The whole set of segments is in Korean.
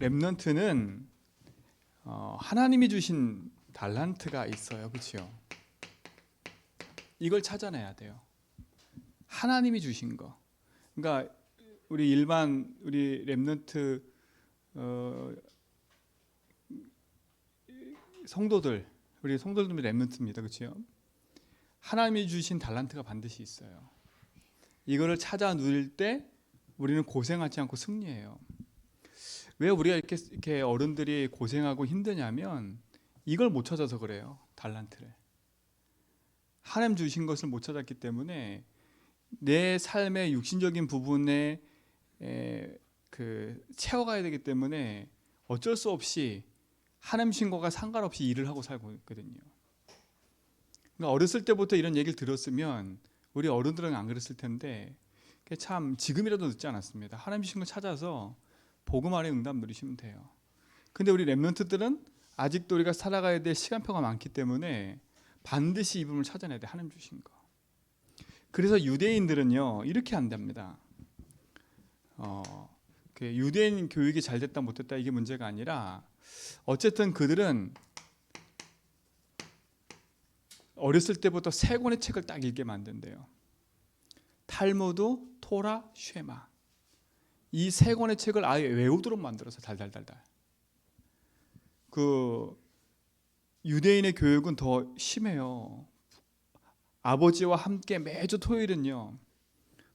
렘넌트는 하나님이 주신 달란트가 있어요. 그렇죠? 이걸 찾아내야 돼요. 하나님이 주신 거. 그러니까 우리 렘넌트 성도들, 우리 성도들은 렘넌트입니다. 그렇죠? 하나님이 주신 달란트가 반드시 있어요. 이거를 찾아 누릴 때 우리는 고생하지 않고 승리해요. 왜 우리가 이렇게 어른들이 고생하고 힘드냐면 이걸 못 찾아서 그래요. 달란트를. 하나님 주신 것을 못 찾았기 때문에 내 삶의 육신적인 부분에 채워가야 되기 때문에 어쩔 수 없이 하나님 신과가 상관없이 일을 하고 살고 있거든요. 그러니까 어렸을 때부터 이런 얘기를 들었으면 우리 어른들은 안 그랬을 텐데 참 지금이라도 늦지 않았습니다. 하나님 주신 걸 찾아서 복음 안에 응답 누리시면 돼요. 근데 우리 렘넌트들은 아직도 우리가 살아가야 될 시간표가 많기 때문에 반드시 이 부분을 찾아내야 돼. 하나님 주신 거. 그래서 유대인들은요 이렇게 한답니다. 유대인 교육이 잘 됐다 못됐다 이게 문제가 아니라 어쨌든 그들은 어렸을 때부터 세 권의 책을 딱 읽게 만든대요. 탈무드, 토라, 쉐마. 이 세 권의 책을 아예 외우도록 만들어서 달달달달. 유대인의 교육은 더 심해요. 아버지와 함께 매주 토요일은요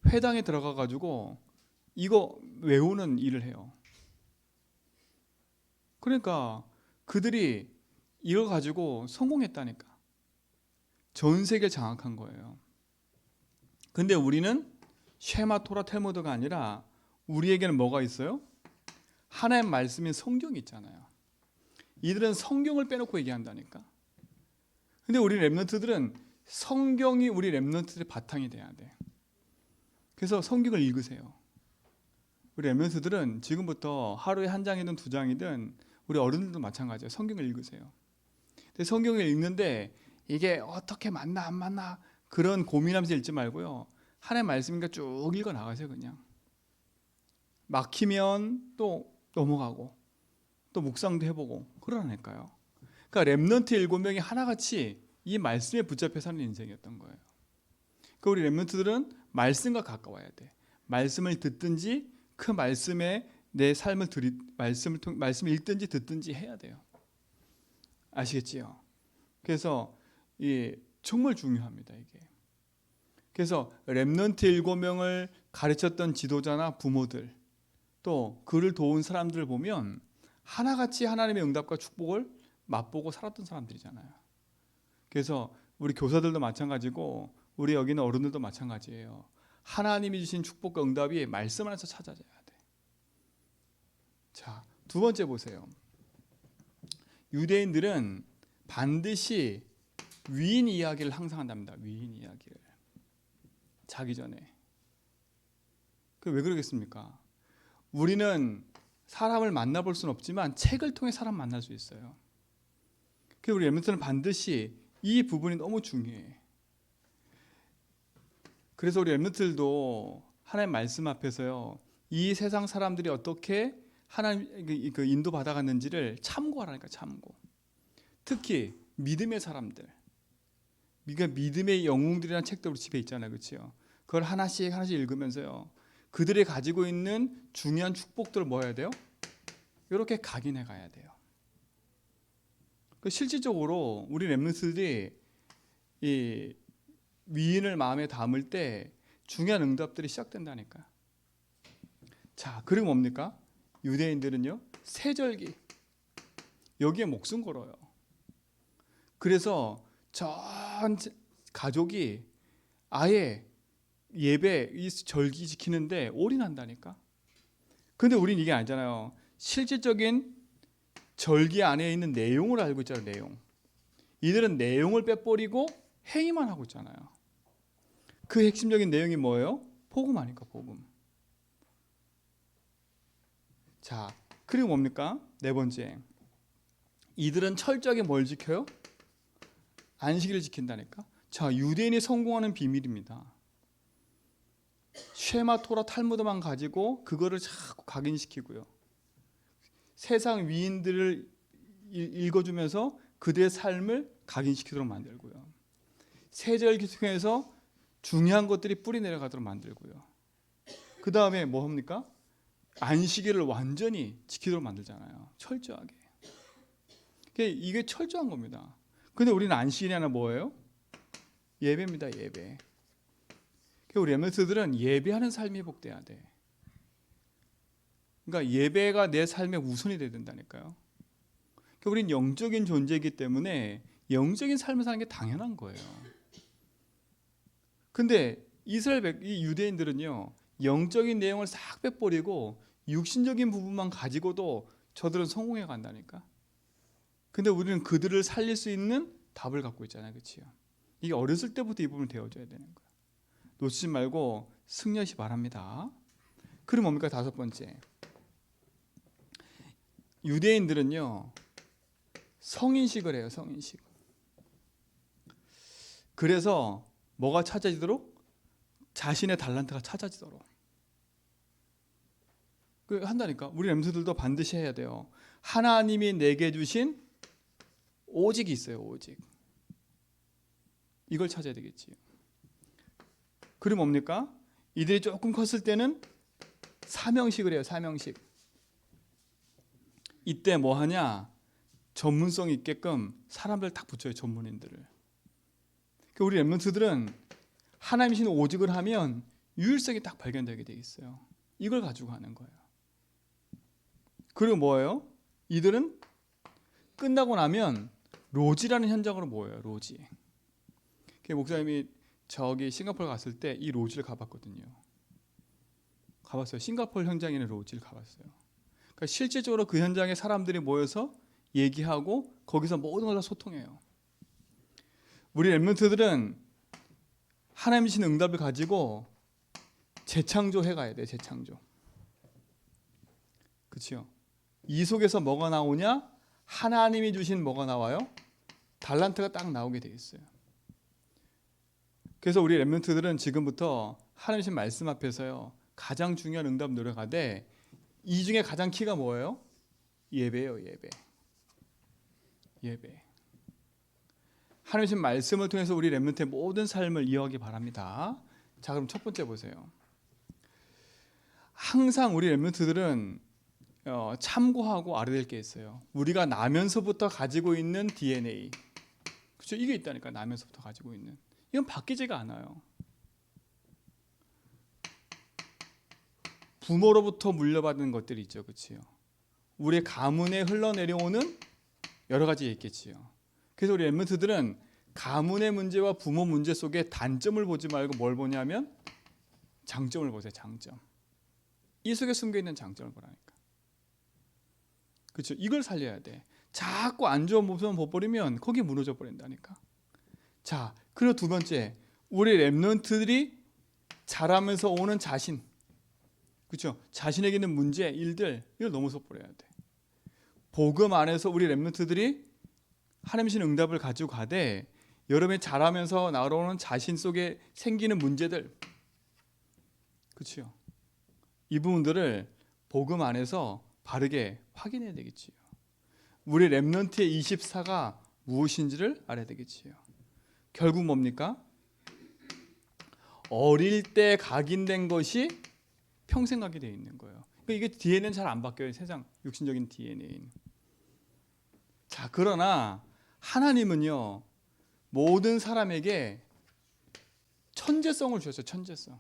회당에 들어가 가지고 이거 외우는 일을 해요. 그러니까 그들이 이걸 가지고 성공했다니까. 전 세계를 장악한 거예요. 근데 우리는 쉐마 토라 텔무드가 아니라 우리에게는 뭐가 있어요? 하나님 말씀인 성경이 있잖아요. 이들은 성경을 빼놓고 얘기한다니까. 근데 우리 렘넌트들은 성경이 우리 렘넌트들의 바탕이 돼야 돼. 그래서 성경을 읽으세요. 우리 렘넌트들은 지금부터 하루에 한 장이든 두 장이든 우리 어른들도 마찬가지예요. 성경을 읽으세요. 근데 성경을 읽는데 이게 어떻게 맞나 안 맞나 그런 고민하면서 읽지 말고요. 하나님의 말씀이니까 쭉 읽어 나가세요. 그냥 막히면 또 넘어가고 또 묵상도 해보고 그러라니까요. 그러니까 렘넌트 7명이 하나같이 이 말씀에 붙잡혀 사는 인생이었던 거예요. 그러니까 우리 렘넌트들은 말씀과 가까워야 돼. 말씀을 듣든지 그 말씀에 내 삶을 말씀을 읽든지 듣든지 해야 돼요. 아시겠지요? 그래서 정말 중요합니다. 이게. 그래서 렘넌트 7명을 가르쳤던 지도자나 부모들 또 그를 도운 사람들을 보면 하나같이 하나님의 응답과 축복을 맛보고 살았던 사람들이잖아요. 그래서 우리 교사들도 마찬가지고 우리 여기는 어른들도 마찬가지예요. 하나님이 주신 축복과 응답이 말씀 안에서 찾아져야 돼. 자, 두 번째 보세요. 유대인들은 반드시 위인 이야기를 항상 한답니다. 위인 이야기를. 자기 전에. 왜 그러겠습니까? 우리는 사람을 만나볼 수는 없지만 책을 통해 사람 만날 수 있어요. 그래서 우리 렘넌트는 반드시 이 부분이 너무 중요해. 그래서 우리 렘넌트들도 하나님 말씀 앞에서요 이 세상 사람들이 어떻게 하나님 인도 받아갔는지를 참고하라니까. 참고. 특히 믿음의 사람들, 믿음의 영웅들이라는 책도 우리 집에 있잖아요. 그렇죠? 그걸 하나씩 읽으면서요 그들이 가지고 있는 중요한 축복들을 뭐 해야 돼요? 이렇게 각인해 가야 돼요. 실질적으로 우리 렘넌트들이 이 위인을 마음에 담을 때 중요한 응답들이 시작된다니까. 자, 그리고 뭡니까? 유대인들은요 세절기 여기에 목숨 걸어요. 그래서 전 가족이 아예 예배 이 절기 지키는데 올인한다니까. 근데 우린 이게 아니잖아요. 실질적인 절기 안에 있는 내용을 알고 있잖아요. 내용. 이들은 내용을 빼버리고 행위만 하고 있잖아요. 그 핵심적인 내용이 뭐예요? 복음 아닐까. 복음. 자, 그리고 뭡니까? 네 번째. 이들은 철저하게 뭘 지켜요? 안식일을 지킨다니까. 자, 유대인이 성공하는 비밀입니다. 쉐마 토라 탈무드만 가지고 그거를 자꾸 각인시키고요. 세상 위인들을 읽어주면서 그들의 삶을 각인시키도록 만들고요. 세절 계속해서 중요한 것들이 뿌리 내려가도록 만들고요. 그 다음에 뭐 합니까? 안식일을 완전히 지키도록 만들잖아요. 철저하게. 이게 철저한 겁니다. 근데 우리는 안식일이 하나 뭐예요? 예배입니다. 예배. 우리 렘넌트들은 예배하는 삶이 회복돼야 돼. 그러니까 예배가 내 삶의 우선이 돼야 된다니까요. 우리는 영적인 존재이기 때문에 영적인 삶을 사는 게 당연한 거예요. 근데 이 유대인들은요, 영적인 내용을 싹 빼버리고 육신적인 부분만 가지고도 저들은 성공해 간다니까. 근데 우리는 그들을 살릴 수 있는 답을 갖고 있잖아요. 그렇죠? 이게 어렸을 때부터 이 부분을 되어줘야 되는 거예요. 놓치지 말고 승려시 바랍니다. 그럼 뭡니까? 다섯 번째. 유대인들은요, 성인식을 해요. 성인식. 그래서 뭐가 찾아지도록? 자신의 달란트가 찾아지도록 한다니까. 우리 렘넌트들도 반드시 해야 돼요. 하나님이 내게 주신 오직이 있어요. 오직. 이걸 찾아야 되겠지요. 그럼 뭡니까? 이들이 조금 컸을 때는 사명식을 해요. 사명식. 이때 뭐 하냐? 전문성 있게끔 사람들 딱 붙여요. 전문인들을. 우리 렘넌트들은 하나님이 주신 오직을 하면 유일성이 딱 발견되게 돼 있어요. 이걸 가지고 하는 거예요. 그리고 뭐예요? 이들은 끝나고 나면 로지라는 현장으로 모여요. 로지. 목사님이 저기 싱가포르 갔을 때 이 로지를 가봤거든요. 가봤어요. 싱가포르 현장에 있는 로지를 가봤어요. 그러니까 실질적으로 그 현장에 사람들이 모여서 얘기하고 거기서 모든 걸 다 소통해요. 우리 렘넌트들은 하나님이 주신 응답을 가지고 재창조해 가야 돼. 재창조. 그렇죠? 이 속에서 뭐가 나오냐? 하나님이 주신 뭐가 나와요? 달란트가 딱 나오게 돼 있어요. 그래서 우리 렘넌트들은 지금부터 하나님 주신 말씀 앞에서요, 가장 중요한 응답 노력하되 이 중에 가장 키가 뭐예요? 예배예요. 예배. 예배. 하나님 주신 말씀을 통해서 우리 렘넌트의 모든 삶을 이어가기 바랍니다. 자, 그럼 첫 번째 보세요. 항상 우리 렘넌트들은 참고하고 알아야 될 게 있어요. 우리가 나면서부터 가지고 있는 DNA. 그렇죠? 이게 있다니까. 나면서부터 가지고 있는. 이건 바뀌지가 않아요. 부모로부터 물려받은 것들이 있죠. 그렇죠? 우리 가문에 흘러내려오는 여러 가지 있겠지요. 그래서 우리 렘넌트들은 가문의 문제와 부모 문제 속에 단점을 보지 말고 뭘 보냐면 장점을 보세요. 장점. 이 속에 숨겨있는 장점을 보라니까. 그렇죠? 이걸 살려야 돼. 자꾸 안 좋은 모습만 보버리면 거기 무너져 버린다니까. 자, 그리고 두 번째, 우리 렘넌트들이 자라면서 오는 자신. 그렇죠? 자신에게 있는 문제, 일들, 이걸 넘어서 버려야 돼. 복음 안에서 우리 렘넌트들이 하나님 주신 응답을 가지고 가되 여러분이 자라면서 나오는 자신 속에 생기는 문제들, 그렇죠? 이 부분들을 복음 안에서 바르게 확인해야 되겠지요. 우리 렘넌트의 24가 무엇인지를 알아야 되겠지요. 결국 뭡니까? 어릴 때 각인된 것이 평생 가게 되어 있는 거예요. 그러니까 이게 DNA는 잘 안 바뀌어요. 세상 육신적인 DNA는. 자, 그러나 하나님은요, 모든 사람에게 천재성을 주셨어요. 천재성.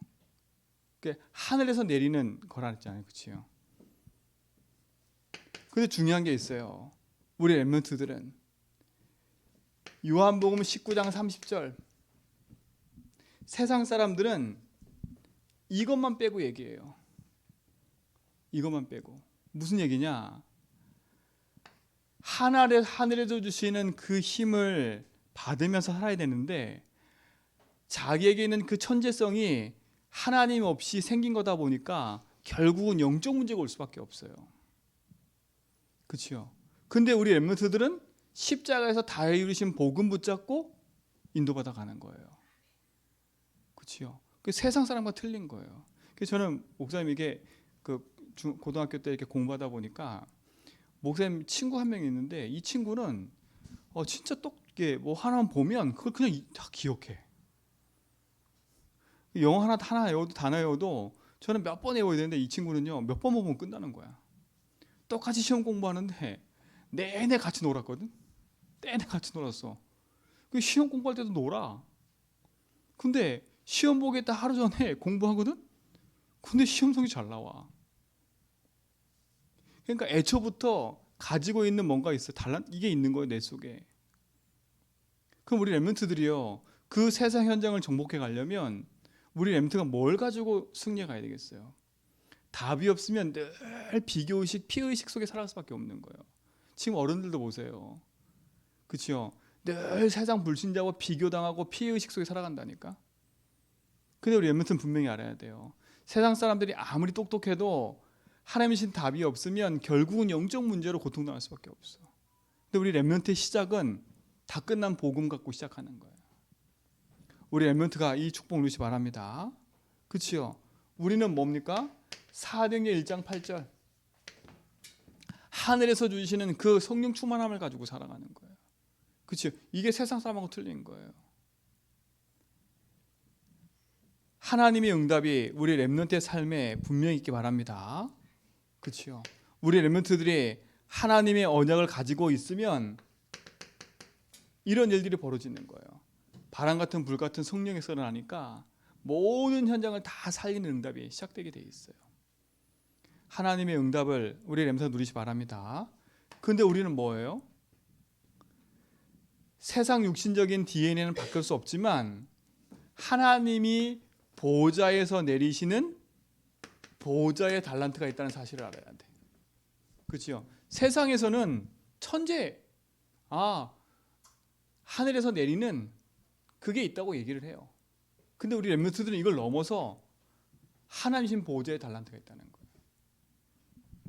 그러니까 하늘에서 내리는 거라 했잖아요. 그렇죠? 근데 중요한 게 있어요. 우리 렘넌트들은 요한복음 19장 30절, 세상 사람들은 이것만 빼고 얘기해요. 이것만 빼고. 무슨 얘기냐? 하늘에서 주시는 그 힘을 받으면서 살아야 되는데 자기에게 있는 그 천재성이 하나님 없이 생긴 거다 보니까 결국은 영적 문제가 올 수밖에 없어요. 그렇죠? 근데 우리 렘넌트들은 십자가에서 다 이루신 복음 붙잡고 인도받아 가는 거예요. 그렇죠? 그 세상 사람과 틀린 거예요. 그래서 저는 목사님 이게 그 고등학교 때 이렇게 공부하다 보니까 목사님 친구 한 명 있는데 이 친구는 진짜 똑게 뭐 하나만 보면 그걸 그냥 다 기억해. 영어 하나 외워도 단어 외워도 저는 몇 번 외워야 되는데 이 친구는요 몇 번 보면 끝나는 거야. 똑같이 시험 공부하는데 내내 같이 놀았거든. 내내 같이 놀았어. 그 시험 공부할 때도 놀아. 근데 시험 보겠다 하루 전에 공부하거든. 근데 시험 성이 잘 나와. 그러니까 애초부터 가지고 있는 뭔가 있어. 이게 있는 거예요, 내 속에. 그럼 우리 렘넌트들이요. 그 세상 현장을 정복해 가려면 우리 렘넌트가 뭘 가지고 승리해 가야 되겠어요? 답이 없으면 늘 비교의식, 피의식 속에 살아갈 수밖에 없는 거예요. 지금 어른들도 보세요. 그렇죠? 늘 세상 불신자와 비교당하고 피의식 속에 살아간다니까. 근데 우리 렘넌트는 분명히 알아야 돼요. 세상 사람들이 아무리 똑똑해도 하나님이신 답이 없으면 결국은 영적 문제로 고통당할 수밖에 없어. 근데 우리 렘넌트의 시작은 다 끝난 복음 갖고 시작하는 거예요. 우리 렘넌트가 이 축복 누리시 바랍니다. 그렇지요? 우리는 뭡니까? 사도행전 1장 8절 하늘에서 주시는 그 성령 충만함을 가지고 살아가는 거예요. 그렇죠? 이게 세상 사람하고 틀린 거예요. 하나님의 응답이 우리 렘넌트의 삶에 분명히 있기 바랍니다. 그렇죠? 우리 렘넌트들이 하나님의 언약을 가지고 있으면 이런 일들이 벌어지는 거예요. 바람 같은 불 같은 성령의 썰을 하니까 모든 현장을 다 살리는 응답이 시작되게 돼 있어요. 하나님의 응답을 우리 렘넌트 누리시 바랍니다. 근데 우리는 뭐예요? 세상 육신적인 DNA는 바꿀 수 없지만 하나님이 보좌에서 내리시는 보좌의 달란트가 있다는 사실을 알아야 돼. 그렇죠? 세상에서는 천재, 하늘에서 내리는 그게 있다고 얘기를 해요. 근데 우리 렘넌트들은 이걸 넘어서 하나님이신 보좌의 달란트가 있다는 거예요.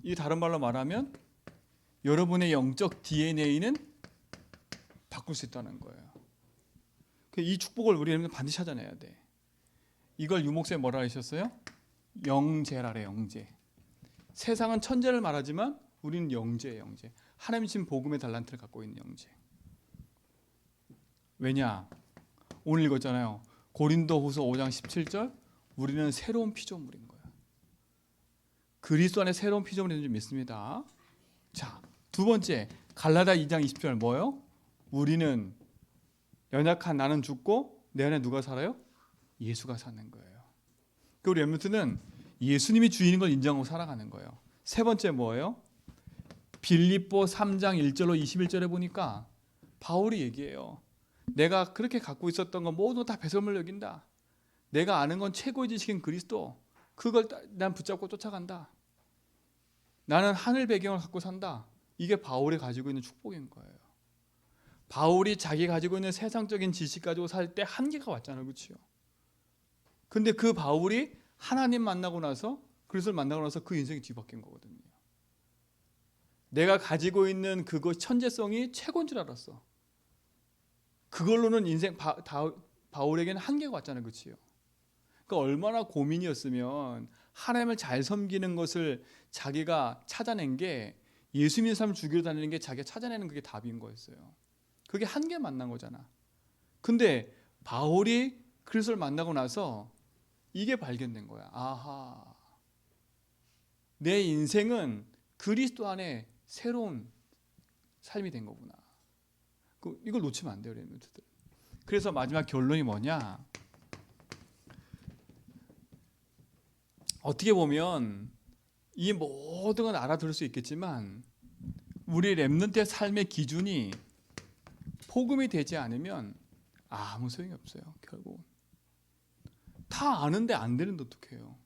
이 다른 말로 말하면 여러분의 영적 DNA는 바꿀 수 있다는 거예요. 이 축복을 우리 렘넌트 반드시 찾아내야 돼. 이걸 유목사님 뭐라 하셨어요? 영재라래, 영재. 세상은 천재를 말하지만 우리는 영재예요, 영재. 하나님이신 복음의 달란트를 갖고 있는 영재. 왜냐? 오늘 읽었잖아요. 고린도후서 5장 17절 우리는 새로운 피조물인 거예요. 그리스도 안에 새로운 피조물인 줄 믿습니다. 자, 두 번째 갈라디아 2장 20절 뭐예요? 우리는 연약한 나는 죽고 내 안에 누가 살아요? 예수가 사는 거예요. 우리 렘넌트는 예수님이 주인인 걸 인정하고 살아가는 거예요. 세 번째 뭐예요? 빌립보 3장 1절로 21절에 보니까 바울이 얘기해요. 내가 그렇게 갖고 있었던 건 모두 다 배설물 여긴다. 내가 아는 건 최고의 지식인 그리스도. 그걸 난 붙잡고 쫓아간다. 나는 하늘 배경을 갖고 산다. 이게 바울이 가지고 있는 축복인 거예요. 바울이 자기 가지고 있는 세상적인 지식 가지고 살 때 한계가 왔잖아요. 그렇죠? 근데 그 바울이 하나님 만나고 나서 그리스도를 만나고 나서 그 인생이 뒤바뀐 거거든요. 내가 가지고 있는 그것 천재성이 최고인 줄 알았어. 그걸로는 인생 바울에게는 한계가 왔잖아요. 그렇죠? 그러니까 얼마나 고민이었으면 하나님을 잘 섬기는 것을 자기가 찾아낸 게 예수 믿는 사람을 죽이러 다니는 게 자기가 찾아내는 그게 답인 거였어요. 그게 한계 만난 거잖아. 근데 바울이 그리스도를 만나고 나서 이게 발견된 거야. 아하. 내 인생은 그리스도 안에 새로운 삶이 된 거구나. 이걸 놓치면 안 돼요, 렘넌트들. 그래서 마지막 결론이 뭐냐? 어떻게 보면 이 모든 건 알아들을 수 있겠지만 우리 렘넌트의 삶의 기준이 복음이 되지 않으면 아무 소용이 없어요. 결국은 다 아는데 안 되는데 어떡해요.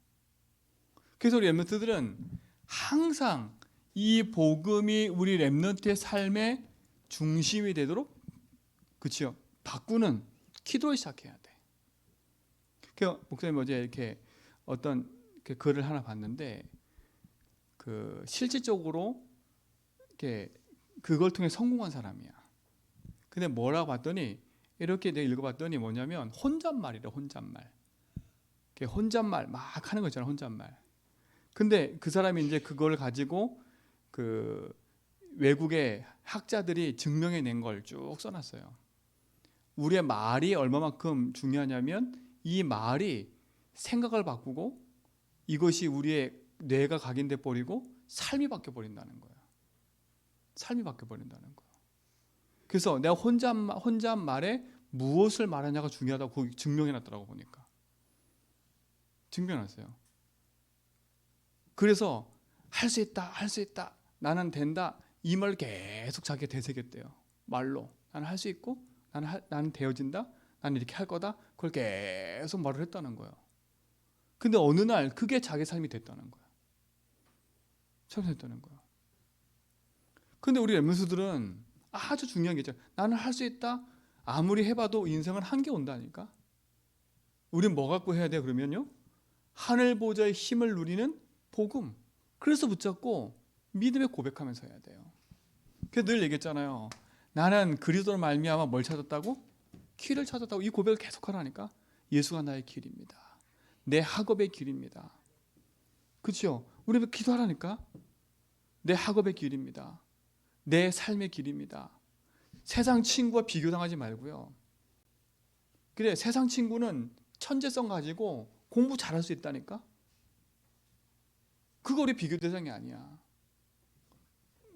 그래서 우리 렘넌트들은 항상 이 복음이 우리 렘넌트의 삶의 중심이 되도록 그렇죠. 바꾸는 기도를 시작해야 돼. 그 목사님 어제 이렇게 어떤 글을 하나 봤는데 그 실질적으로 이렇게 그걸 통해 성공한 사람이야. 근데 뭐라고 봤더니 이렇게 내가 읽어봤더니 뭐냐면 혼잣말이래. 혼잣말. 혼잣말 막 하는 거 있잖아. 혼잣말. 근데 그 사람이 이제 그걸 가지고 그 외국의 학자들이 증명해낸 걸 쭉 써놨어요. 우리의 말이 얼마만큼 중요하냐면 이 말이 생각을 바꾸고 이것이 우리의 뇌가 각인돼 버리고 삶이 바뀌어 버린다는 거예요. 삶이 바뀌어 버린다는 거예요. 그래서 내가 혼자 한 말에 무엇을 말하냐가 중요하다고 증명해놨더라고 보니까. 증명해놨어요. 그래서 할 수 있다, 할 수 있다, 나는 된다 이 말을 계속 자기가 되새겼대요. 말로 나는 할 수 있고 나는 되어진다, 나는 이렇게 할 거다. 그걸 계속 말을 했다는 거예요. 근데 어느 날 그게 자기 삶이 됐다는 거예요. 처음 됐다는 거예요. 근데 우리 랩런트들은 아주 중요한 게 있죠. 나는 할 수 있다. 아무리 해봐도 인생은 한계 온다니까. 우린 뭐 갖고 해야 돼 그러면요? 하늘 보좌의 힘을 누리는 복음. 그래서 붙잡고 믿음의 고백하면서 해야 돼요. 그래서 늘 얘기했잖아요. 나는 그리스도로 말미암아 뭘 찾았다고? 길을 찾았다고. 이 고백을 계속하라니까. 예수가 나의 길입니다. 내 학업의 길입니다. 그렇죠? 우리 기도하라니까. 내 학업의 길입니다. 내 삶의 길입니다. 세상 친구와 비교당하지 말고요. 그래, 세상 친구는 천재성 가지고 공부 잘할 수 있다니까. 그거 우리 비교 대상이 아니야.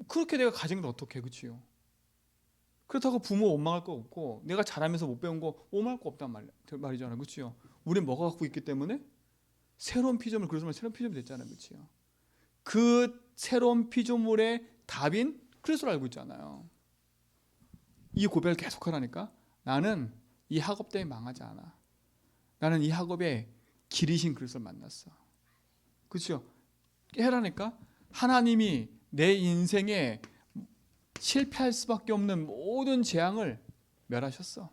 그렇게 내가 가진 걸 어떻게, 그치요? 그렇다고 부모 원망할 거 없고 내가 잘하면서 못 배운 거 원망할 거 없단 말이잖아요. 그치요? 우린 뭐가 갖고 있기 때문에 새로운 피조물, 그래서 새로운 피조물이 됐잖아요. 그치요? 그 새로운 피조물의 답인 그리스도를 알고 있잖아요. 이 고백을 계속하라니까. 나는 이 학업 때문에 망하지 않아. 나는 이 학업에 길이신 그리스도를 만났어. 그렇죠? 해라니까. 하나님이 내 인생에 실패할 수밖에 없는 모든 재앙을 멸하셨어.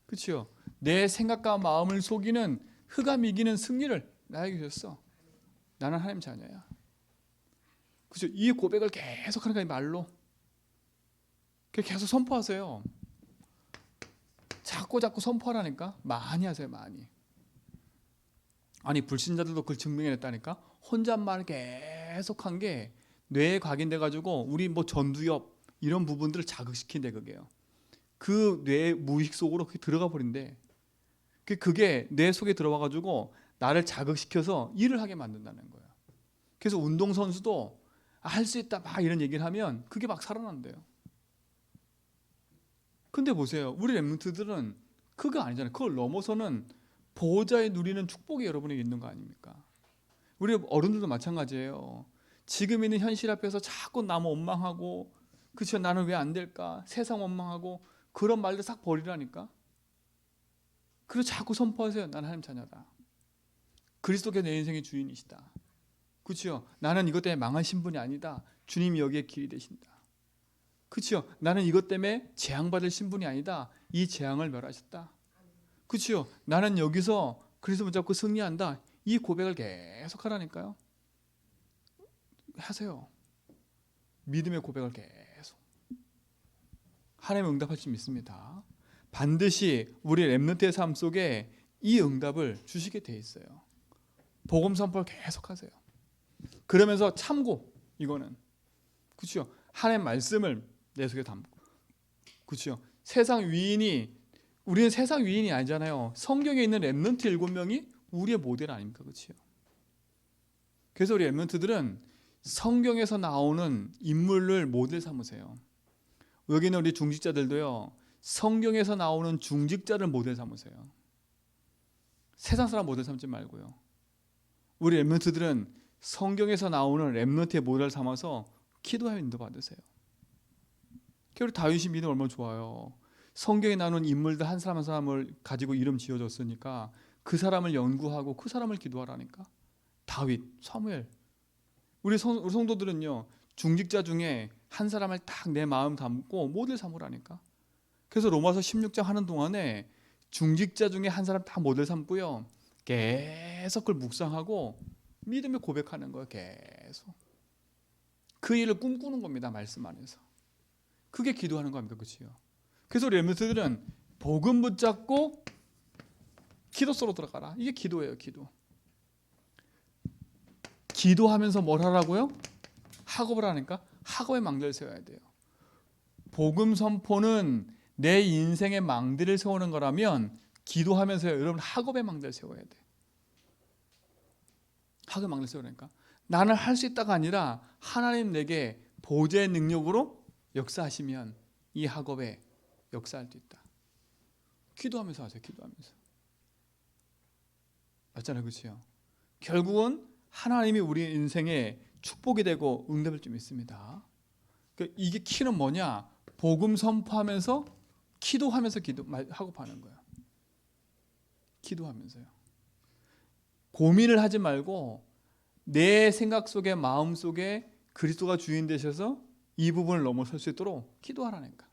그렇죠? 내 생각과 마음을 속이는 흑암 이기는 승리를 나에게 주셨어. 나는 하나님 자녀야. 그렇죠? 이 고백을 계속하는 거야, 말로. 계속 선포하세요. 자꾸 선포하라니까. 많이 하세요, 많이. 아니, 불신자들도 그걸 증명해냈다니까. 혼잣말을 계속한 게 뇌에 각인돼 가지고 우리 뭐 전두엽 이런 부분들을 자극시킨대. 그게요. 그 뇌 무의식 속으로 그게 들어가 버린대. 그게 뇌 속에 들어와 가지고 나를 자극시켜서 일을 하게 만든다는 거예요. 그래서 운동선수도 할 수 있다 막 이런 얘기를 하면 그게 막 살아난대요. 근데 보세요. 우리 랩런트들은 그거 아니잖아요. 그걸 넘어서는 보호자의 누리는 축복이 여러분에게 있는 거 아닙니까? 우리 어른들도 마찬가지예요. 지금 있는 현실 앞에서 자꾸 남 원망하고, 그렇죠? 나는 왜 안 될까? 세상 원망하고 그런 말들 싹 버리라니까. 그리고 자꾸 선포하세요. 나는 하나님 자녀다. 그리스도께 내 인생의 주인이시다. 그렇죠? 나는 이것 때문에 망한 신분이 아니다. 주님이 여기에 길이 되신다. 그렇죠? 나는 이것 때문에 재앙받을 신분이 아니다. 이 재앙을 멸하셨다. 그렇죠? 나는 여기서 그리스도 붙잡고 승리한다. 이 고백을 계속 하라니까요. 하세요. 믿음의 고백을 계속. 하나님의 응답할 줄 믿습니다. 반드시 우리 랩런트의 삶 속에 이 응답을 주시게 돼 있어요. 복음 선포를 계속 하세요. 그러면서 참고, 이거는 그렇죠? 하나님의 말씀을 내 속에 담고, 그렇죠? 세상 위인이, 우리는 세상 위인이 아니잖아요. 성경에 있는 랩런트 7명이 우리의 모델 아닙니까? 그렇죠? 그래서 우리 랩런트들은 성경에서 나오는 인물을 모델 삼으세요. 여기는 우리 중직자들도요, 성경에서 나오는 중직자를 모델 삼으세요. 세상 사람 모델 삼지 말고요. 우리 랩런트들은 성경에서 나오는 랩런트의 모델 삼아서 기도하여 인도받으세요. 그리고 다윗이 믿음 얼마나 좋아요. 성경에 나오는 인물들 한 사람 한 사람을 가지고 이름 지어줬으니까 그 사람을 연구하고 그 사람을 기도하라니까. 다윗, 사무엘. 우리 성도들은요, 중직자 중에 한 사람을 딱 내 마음 담고 모델 삼으라니까. 그래서 로마서 16장 하는 동안에 중직자 중에 한 사람 딱 모델 삼고요, 계속 그걸 묵상하고 믿음의 고백하는 거예요. 계속 그 일을 꿈꾸는 겁니다. 말씀 안에서. 그게 기도하는 겁니다. 그렇지요? 그래서 우리 랩런트들은 복음 붙잡고 기도 속으로 들어가라. 이게 기도예요. 기도. 기도하면서 뭘 하라고요? 학업을 하니까. 학업의 망대를 세워야 돼요. 복음 선포는 내 인생의 망대를 세우는 거라면 기도하면서 여러분 학업의 망대를 세워야 돼. 학업의 망대를 세우니까 나는 할 수 있다가 아니라 하나님 내게 보좌의 능력으로 역사하시면 이 학업에 역사할 수 있다. 기도하면서 하세요. 기도하면서. 맞잖아요. 그렇죠? 결국은 하나님이 우리 인생에 축복이 되고 응답을 좀 있습니다. 그러니까 이게 키는 뭐냐? 복음 선포하면서 기도하면서 학업하는 거예요. 기도하면서요. 고민을 하지 말고 내 생각 속에 마음 속에 그리스도가 주인 되셔서 이 부분을 넘어설 수 있도록 기도하라니까.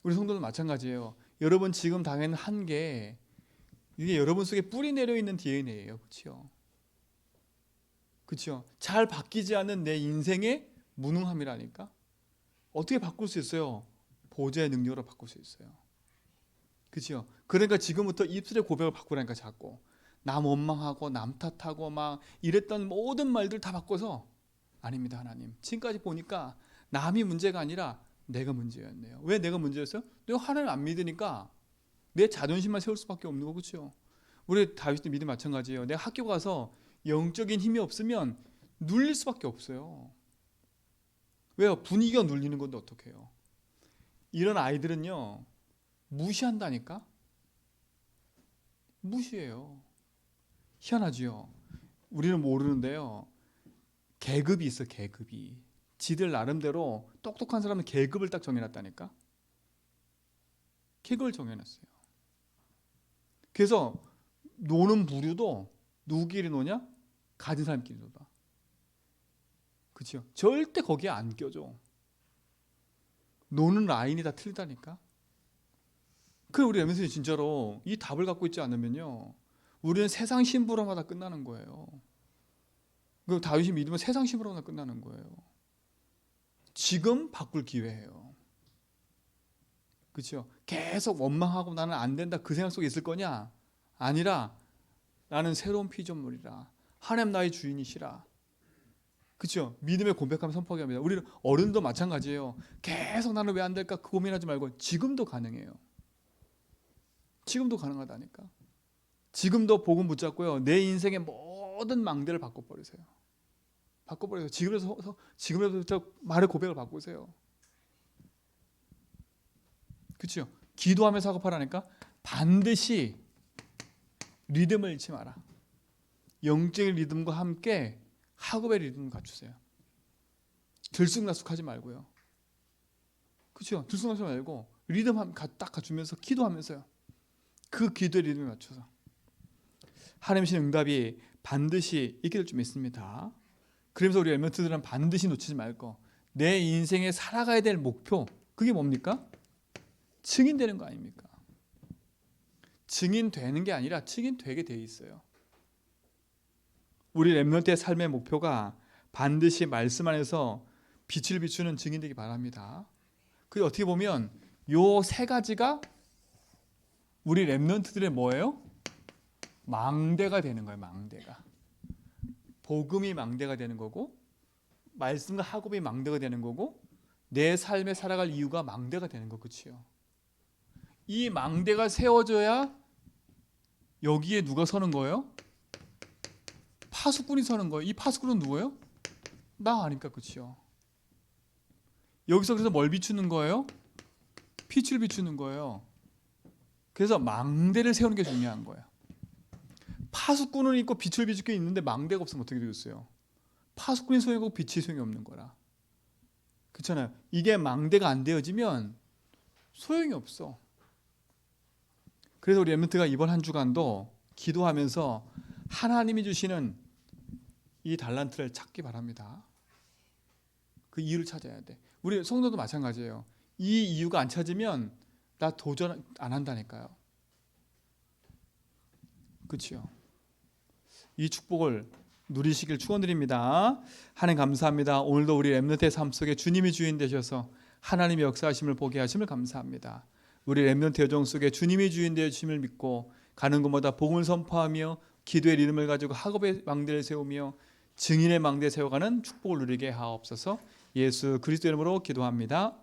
우리 성도도 마찬가지예요. 여러분 지금 당하는 한계 이게 여러분 속에 뿌리 내려 있는 DNA예요. 그렇죠? 그렇죠? 잘 바뀌지 않는 내 인생의 무능함이라니까. 어떻게 바꿀 수 있어요? 보좌의 능력으로 바꿀 수 있어요. 그렇죠? 그러니까 지금부터 입술의 고백을 바꾸라니까 자꾸. 남 원망하고 남 탓하고 막 이랬던 모든 말들 다 바꿔서 아닙니다 하나님. 지금까지 보니까 남이 문제가 아니라 내가 문제였네요. 왜 내가 문제였어요? 내가 하나님 안 믿으니까 내 자존심만 세울 수밖에 없는 거 그렇죠? 우리 다윗도 믿음 마찬가지예요. 내가 학교 가서 영적인 힘이 없으면 눌릴 수밖에 없어요. 왜요? 분위기가 눌리는 건데 어떻게 해요? 이런 아이들은요 무시한다니까? 무시해요. 희한하지요. 우리는 모르는데요. 계급이 있어. 계급이. 지들 나름대로 똑똑한 사람은 계급을 딱 정해놨다니까. 계급을 정해놨어요. 그래서 노는 부류도 누구끼리 노냐? 가진 사람끼리 놀아. 그렇죠? 절대 거기에 안 껴줘. 노는 라인이 다 틀리다니까. 그 우리 MSG 진짜로 이 답을 갖고 있지 않으면요. 우리는 세상 심부름마다 끝나는 거예요. 그 다윗이 믿으면 세상 심부름마다 끝나는 거예요. 지금 바꿀 기회예요. 그렇죠? 계속 원망하고 나는 안 된다 그 생각 속에 있을 거냐? 아니라 나는 새로운 피조물이라. 하나님 나의 주인이시라. 그렇죠? 믿음의 고백하면 선포하게 합니다. 우리 어른도 마찬가지예요. 계속 나는 왜 안 될까 그 고민하지 말고 지금도 가능해요. 지금도 가능하다니까. 지금도 복음 붙잡고요. 내 인생의 모든 망대를 바꿔버리세요. 바꿔버리세요. 지금부터 말의 고백을 바꾸세요. 그렇죠? 기도하면서 작업하라니까 반드시 리듬을 잃지 마라. 영적인 리듬과 함께 학업의 리듬을 갖추세요. 들쑥날쑥하지 말고요. 그렇죠? 들쑥날쑥 말고 리듬 딱 갖추면서 기도하면서요. 그 기도의 리듬에 맞춰서 하나님의 신 응답이 반드시 있게 될 줄 믿습니다. 그러면서 우리 엘멘트들은 반드시 놓치지 말고 내 인생에 살아가야 될 목표 그게 뭡니까? 증인되는 거 아닙니까? 증인되는 게 아니라 증인되게 돼 있어요. 우리 렘넌트의 삶의 목표가 반드시 말씀 안에서 빛을 비추는 증인되기 바랍니다. 그게 어떻게 보면 요 세 가지가 우리 렘넌트들의 뭐예요? 망대가 되는 거예요. 망대가. 복음이 망대가 되는 거고 말씀과 학업이 망대가 되는 거고 내 삶에 살아갈 이유가 망대가 되는 거 그치요? 이 망대가 세워져야 여기에 누가 서는 거예요? 파수꾼이 서는 거예요. 이 파수꾼은 누구예요? 나 아니까 그치요? 여기서 그래서 뭘 비추는 거예요? 빛을 비추는 거예요. 그래서 망대를 세우는 게 중요한 거예요. 파수꾼은 있고 빛을 비출 게 있는데 망대가 없으면 어떻게 되겠어요? 파수꾼이 소용이 없고 빛이 소용이 없는 거라. 그렇잖아요. 이게 망대가 안 되어지면 소용이 없어. 그래서 우리 렘넌트가 이번 한 주간도 기도하면서 하나님이 주시는 이 달란트를 찾기 바랍니다. 그 이유를 찾아야 돼. 우리 성도도 마찬가지예요. 이 이유가 안 찾으면 나 도전 안 한다니까요. 그렇죠? 이 축복을 누리시길 축원드립니다. 하나님 감사합니다. 오늘도 우리 렘넌트의 삶 속에 주님이 주인 되셔서 하나님의 역사하심을 보게 하심을 감사합니다. 우리 렘넌트 여정 속에 주님이 주인 되심을 믿고 가는 곳마다 복음을 선포하며 기도의 리듬을 가지고 학업의 망대를 세우며 증인의 망대를 세워가는 축복을 누리게 하옵소서. 예수 그리스도 이름으로 기도합니다.